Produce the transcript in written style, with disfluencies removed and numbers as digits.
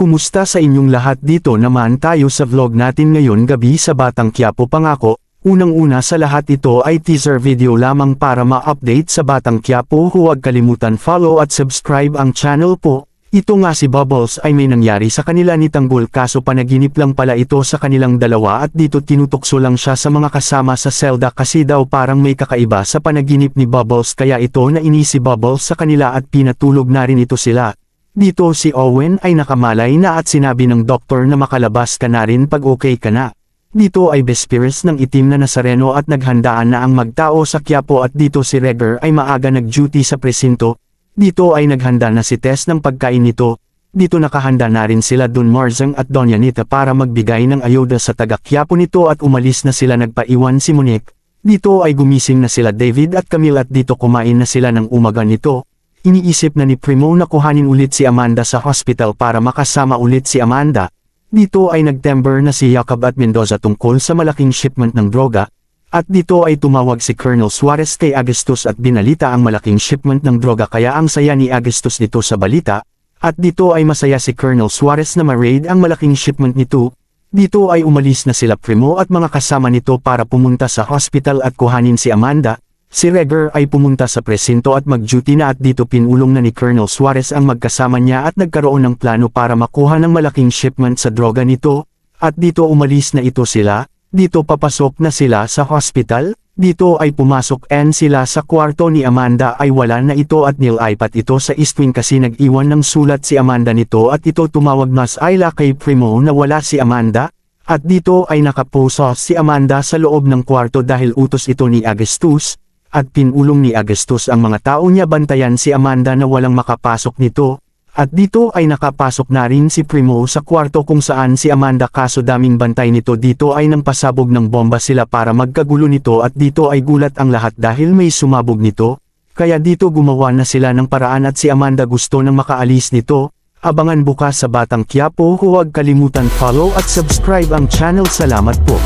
Kumusta sa inyong lahat? Dito naman tayo sa vlog natin ngayon gabi sa Batang Quiapo. Pangako, unang-una sa lahat ito ay teaser video lamang para ma-update sa Batang Quiapo. Huwag kalimutan follow at subscribe ang channel po. Ito nga si Bubbles ay may nangyari sa kanila ni Tanggol, kaso panaginip lang pala ito sa kanilang dalawa at dito tinutokso lang siya sa mga kasama sa selda kasi daw parang may kakaiba sa panaginip ni Bubbles, kaya ito nainis si Bubbles sa kanila at pinatulog na rin ito sila. Dito si Owen ay nakamalay na at sinabi ng doktor na makalabas ka na rin pag okay ka na. Dito ay Vespers ng itim na Nazareno at naghandaan na ang magtao sa Quiapo at dito si Regger ay maaga nag-duty sa presinto. Dito ay naghanda na si Tess ng pagkain nito. Dito nakahanda na rin sila Don Marzang at Doña Nita para magbigay ng ayuda sa taga Quiapo nito at umalis na sila. Nagpaiwan si Monique. Dito ay gumising na sila David at Camille at dito kumain na sila ng umaga nito. Iniisip na ni Primo na kuhanin ulit si Amanda sa hospital para makasama ulit si Amanda. Dito ay nagtember na si Jacob at Mendoza tungkol sa malaking shipment ng droga. At dito ay tumawag si Colonel Suarez kay Augustus at binalita ang malaking shipment ng droga, kaya ang saya ni Augustus dito sa balita. At dito ay masaya si Colonel Suarez na ma-raid ang malaking shipment nito. Dito ay umalis na sila Primo at mga kasama nito para pumunta sa hospital at kuhanin si Amanda. Si Regger ay pumunta sa presinto at mag-duty na at dito pinulong na ni Colonel Suarez ang magkasama niya at nagkaroon ng plano para makuha ng malaking shipment sa droga nito. At dito umalis na ito sila. Dito papasok na sila sa hospital. Dito ay pumasok sila sa kwarto ni Amanda ay wala na ito at nilipat ito sa East Wing kasi nag-iwan ng sulat si Amanda nito at ito tumawag mas Ayla kay Primo na wala si Amanda. At dito ay nakaposa si Amanda sa loob ng kwarto dahil utos ito ni Augustus. At pinulong ni Augustus ang mga tao niya bantayan si Amanda na walang makapasok nito. At dito ay nakapasok na rin si Primo sa kwarto kung saan si Amanda, kaso daming bantay nito. Dito ay nang pasabog ng bomba sila para magkagulo nito at dito ay gulat ang lahat dahil may sumabog nito. Kaya dito gumawa na sila ng paraan at si Amanda gusto nang makaalis nito. Abangan bukas sa Batang Quiapo. Huwag kalimutan follow at subscribe ang channel. Salamat po.